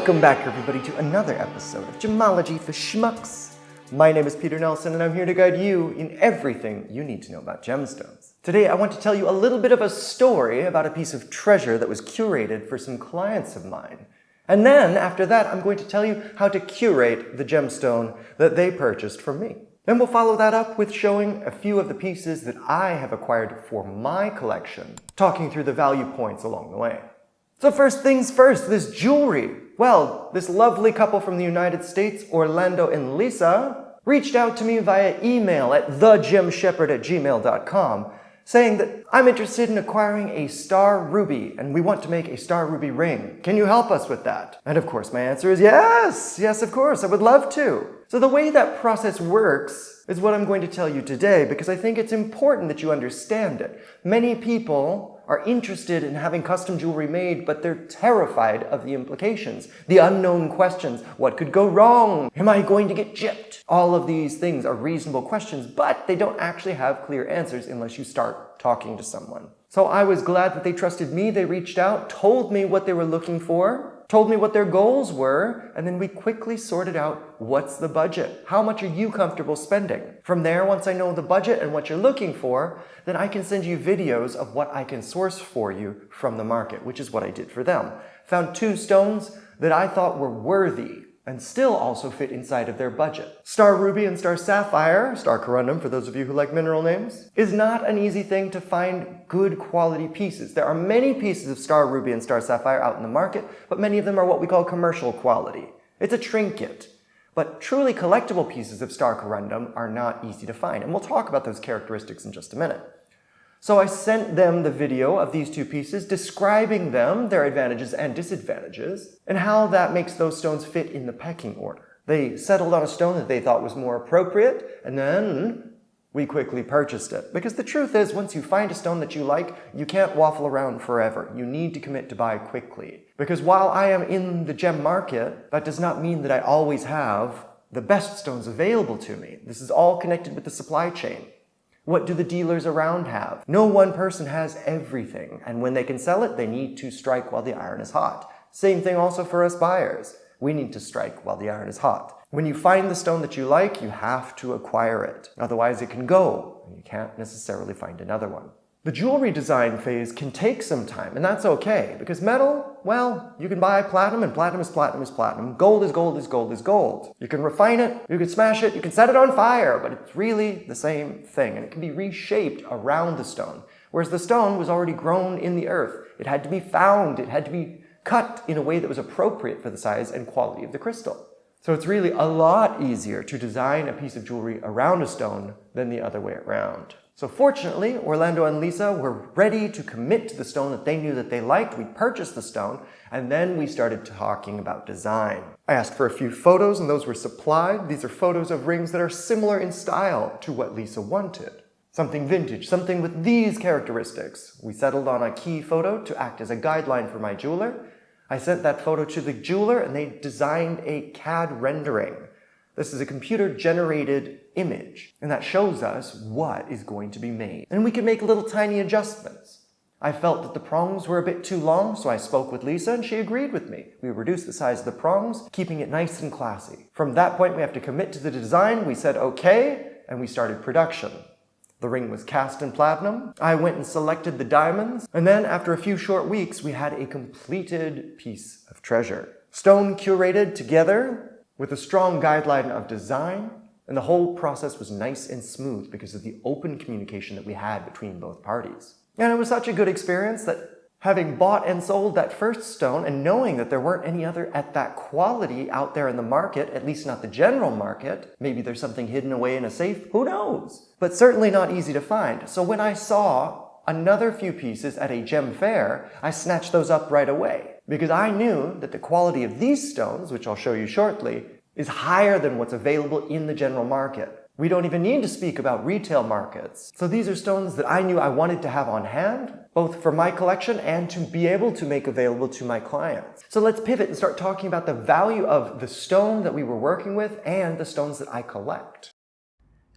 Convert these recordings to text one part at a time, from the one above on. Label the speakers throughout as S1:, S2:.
S1: Welcome back, everybody, to another episode of Gemology for Schmucks. My name is Peter Nelson, and I'm here to guide you in everything you need to know about gemstones. Today, I want to tell you a little bit of a story about a piece of treasure that was curated for some clients of mine. And then, after that, I'm going to tell you how to curate the gemstone that they purchased from me. Then we'll follow that up with showing a few of the pieces that I have acquired for my collection, talking through the value points along the way. So first things first, this jewelry. Well, this lovely couple from the United States, Orlando and Lisa, reached out to me via email at thegemshepherd@gmail.com, saying that I'm interested in acquiring a star ruby and we want to make a star ruby ring. Can you help us with that? And of course my answer is yes, of course, I would love to. So the way that process works is what I'm going to tell you today because I think it's important that you understand it. Many people are interested in having custom jewelry made, but they're terrified of the implications, the unknown questions. What could go wrong? Am I going to get gypped? All of these things are reasonable questions, but they don't actually have clear answers unless you start talking to someone. So I was glad that they trusted me. They reached out, told me what they were looking for, told me what their goals were, and then we quickly sorted out what's the budget? How much are you comfortable spending? From there, once I know the budget and what you're looking for, then I can send you videos of what I can source for you from the market, which is what I did for them. Found 2 stones that I thought were worthy and still also fit inside of their budget. Star ruby and star sapphire, star corundum for those of you who like mineral names, is not an easy thing to find good quality pieces. There are many pieces of star ruby and star sapphire out in the market, but many of them are what we call commercial quality. It's a trinket. But truly collectible pieces of star corundum are not easy to find, and we'll talk about those characteristics in just a minute. So I sent them the video of these 2 pieces, describing them, their advantages and disadvantages, and how that makes those stones fit in the pecking order. They settled on a stone that they thought was more appropriate, and then we quickly purchased it. Because the truth is, once you find a stone that you like, you can't waffle around forever. You need to commit to buy quickly. Because while I am in the gem market, that does not mean that I always have the best stones available to me. This is all connected with the supply chain. What do the dealers around have? No one person has everything, and when they can sell it, they need to strike while the iron is hot. Same thing also for us buyers. We need to strike while the iron is hot. When you find the stone that you like, you have to acquire it. Otherwise it can go, and you can't necessarily find another one. The jewelry design phase can take some time, and that's okay, because metal, well, you can buy platinum, and platinum is platinum is platinum. Gold is gold is gold is gold. You can refine it, you can smash it, you can set it on fire, but it's really the same thing, and it can be reshaped around the stone. Whereas the stone was already grown in the earth. It had to be found, it had to be cut in a way that was appropriate for the size and quality of the crystal. So it's really a lot easier to design a piece of jewelry around a stone than the other way around. So fortunately, Orlando and Lisa were ready to commit to the stone that they knew that they liked. We purchased the stone, and then we started talking about design. I asked for a few photos, and those were supplied. These are photos of rings that are similar in style to what Lisa wanted. Something vintage, something with these characteristics. We settled on a key photo to act as a guideline for my jeweler. I sent that photo to the jeweler, and they designed a CAD rendering. This is a computer-generated image, and that shows us what is going to be made. And we can make little tiny adjustments. I felt that the prongs were a bit too long, so I spoke with Lisa, and she agreed with me. We reduced the size of the prongs, keeping it nice and classy. From that point, we have to commit to the design. We said okay, and we started production. The ring was cast in platinum. I went and selected the diamonds, and then after a few short weeks, we had a completed piece of treasure. Stone curated together, with a strong guideline of design, and the whole process was nice and smooth because of the open communication that we had between both parties. And it was such a good experience that having bought and sold that first stone and knowing that there weren't any other at that quality out there in the market, at least not the general market, maybe there's something hidden away in a safe, who knows? But certainly not easy to find. So when I saw another few pieces at a gem fair, I snatched those up right away. Because I knew that the quality of these stones, which I'll show you shortly, is higher than what's available in the general market. We don't even need to speak about retail markets. So these are stones that I knew I wanted to have on hand, both for my collection and to be able to make available to my clients. So let's pivot and start talking about the value of the stone that we were working with and the stones that I collect.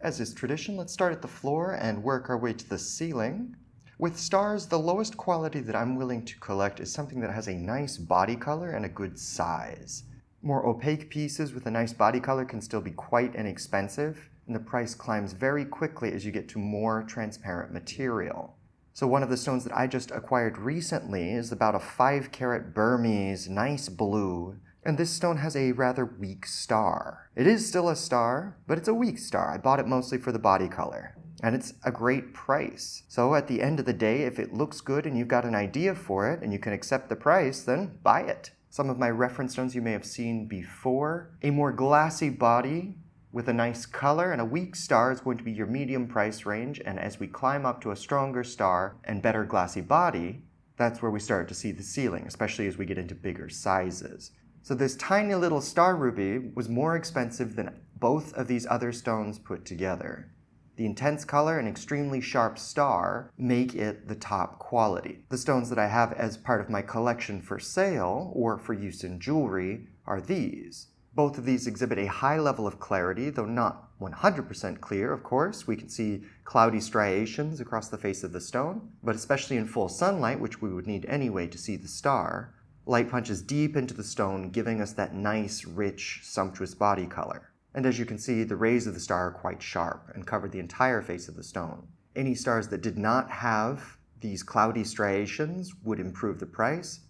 S1: As is tradition, let's start at the floor and work our way to the ceiling. With stars, the lowest quality that I'm willing to collect is something that has a nice body color and a good size. More opaque pieces with a nice body color can still be quite inexpensive, and the price climbs very quickly as you get to more transparent material. So one of the stones that I just acquired recently is about a 5-carat Burmese, nice blue, and this stone has a rather weak star. It is still a star, but it's a weak star. I bought it mostly for the body color. And it's a great price. So at the end of the day, if it looks good and you've got an idea for it and you can accept the price, then buy it. Some of my reference stones you may have seen before. A more glassy body with a nice color and a weak star is going to be your medium price range, and as we climb up to a stronger star and better glassy body, that's where we start to see the ceiling, especially as we get into bigger sizes. So this tiny little star ruby was more expensive than both of these other stones put together. The intense color and extremely sharp star make it the top quality. The stones that I have as part of my collection for sale or for use in jewelry are these. Both of these exhibit a high level of clarity, though not 100% clear, of course. We can see cloudy striations across the face of the stone, but especially in full sunlight, which we would need anyway to see the star, light punches deep into the stone, giving us that nice, rich, sumptuous body color. And as you can see, the rays of the star are quite sharp and cover the entire face of the stone. Any stars that did not have these cloudy striations would improve the price,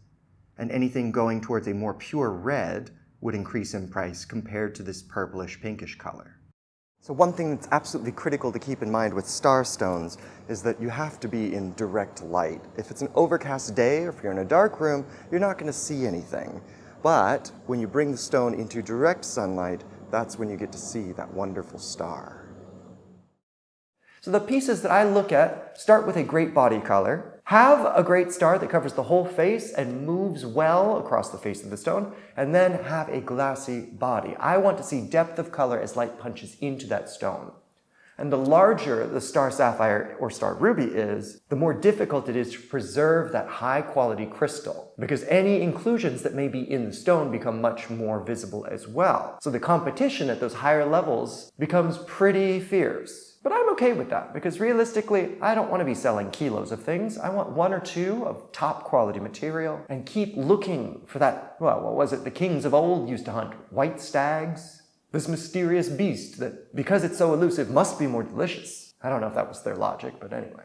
S1: and anything going towards a more pure red would increase in price compared to this purplish pinkish color. So one thing that's absolutely critical to keep in mind with star stones is that you have to be in direct light. If it's an overcast day or if you're in a dark room, you're not going to see anything. But when you bring the stone into direct sunlight, that's when you get to see that wonderful star. So the pieces that I look at start with a great body color, have a great star that covers the whole face and moves well across the face of the stone, and then have a glassy body. I want to see depth of color as light punches into that stone. And the larger the star sapphire or star ruby is, the more difficult it is to preserve that high quality crystal, because any inclusions that may be in the stone become much more visible as well. So the competition at those higher levels becomes pretty fierce. But I'm okay with that, because realistically, I don't want to be selling kilos of things. I want 1 or 2 of top quality material and keep looking for that, well, what was it the kings of old used to hunt? White stags? This mysterious beast that, because it's so elusive, must be more delicious. I don't know if that was their logic, but anyway.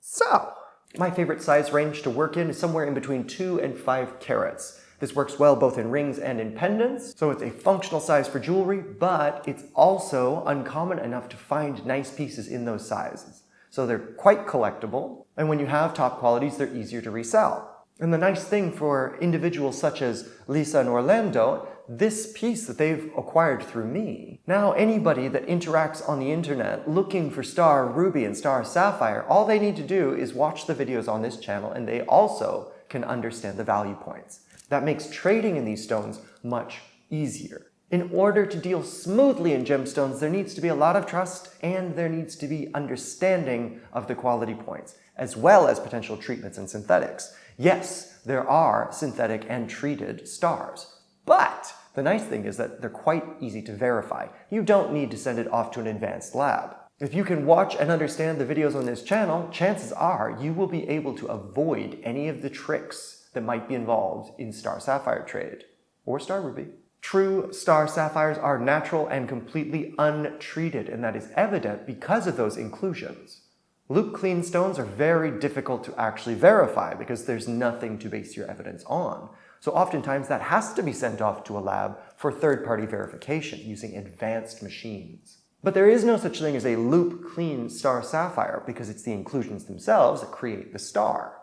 S1: So, my favorite size range to work in is somewhere in between 2 and 5 carats. This works well both in rings and in pendants, so it's a functional size for jewelry, but it's also uncommon enough to find nice pieces in those sizes. So they're quite collectible, and when you have top qualities, they're easier to resell. And the nice thing for individuals such as Lisa and Orlando, this piece that they've acquired through me, now anybody that interacts on the internet looking for star ruby and star sapphire, all they need to do is watch the videos on this channel, and they also can understand the value points. That makes trading in these stones much easier. In order to deal smoothly in gemstones, there needs to be a lot of trust and there needs to be understanding of the quality points, as well as potential treatments and synthetics. Yes, there are synthetic and treated stars, but the nice thing is that they're quite easy to verify. You don't need to send it off to an advanced lab. If you can watch and understand the videos on this channel, chances are you will be able to avoid any of the tricks that might be involved in star sapphire trade or star ruby. True star sapphires are natural and completely untreated, and that is evident because of those inclusions. Loop clean stones are very difficult to actually verify because there's nothing to base your evidence on. So oftentimes that has to be sent off to a lab for third-party verification using advanced machines. But there is no such thing as a loop clean star sapphire because it's the inclusions themselves that create the star.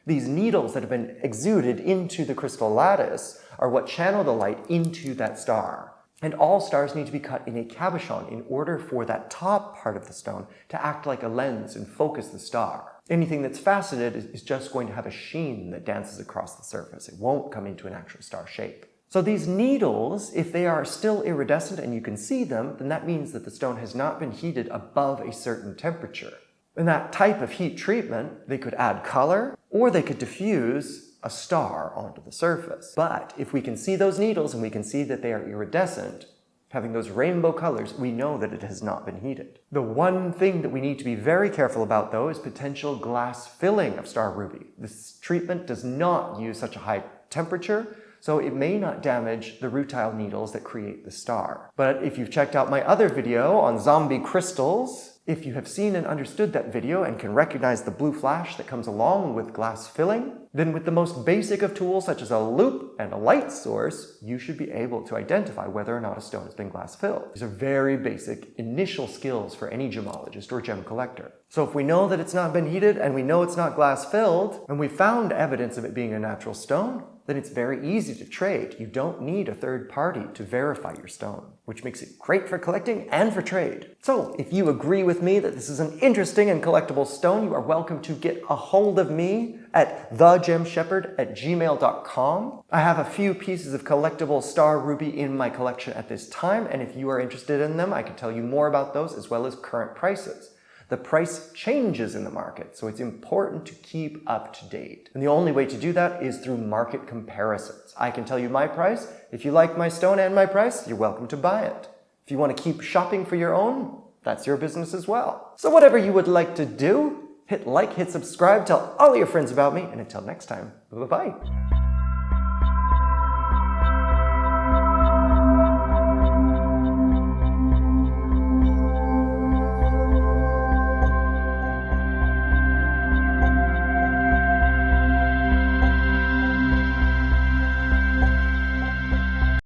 S1: These needles that have been exuded into the crystal lattice are what channel the light into that star. And all stars need to be cut in a cabochon in order for that top part of the stone to act like a lens and focus the star. Anything that's faceted is just going to have a sheen that dances across the surface. It won't come into an actual star shape. So these needles, if they are still iridescent and you can see them, then that means that the stone has not been heated above a certain temperature. In that type of heat treatment, they could add color or they could diffuse a star onto the surface. But if we can see those needles and we can see that they are iridescent, Having those rainbow colors, we know that it has not been heated. The one thing that we need to be very careful about, though, is potential glass filling of star ruby. This treatment does not use such a high temperature, so it may not damage the rutile needles that create the star. But if you've checked out my other video on zombie crystals, if you have seen and understood that video and can recognize the blue flash that comes along with glass filling, then with the most basic of tools such as a loupe and a light source, you should be able to identify whether or not a stone has been glass filled. These are very basic initial skills for any gemologist or gem collector. So if we know that it's not been heated and we know it's not glass filled, and we found evidence of it being a natural stone, then it's very easy to trade. You don't need a third party to verify your stone, which makes it great for collecting and for trade. So if you agree with me that this is an interesting and collectible stone, you are welcome to get a hold of me at thegemshepherd@gmail.com. I have a few pieces of collectible star ruby in my collection at this time, and if you are interested in them, I can tell you more about those as well as current prices. The price changes in the market, so it's important to keep up to date. And the only way to do that is through market comparisons. I can tell you my price. If you like my stone and my price, you're welcome to buy it. If you want to keep shopping for your own, that's your business as well. So whatever you would like to do, hit like, hit subscribe, tell all your friends about me, and until next time, bye-bye.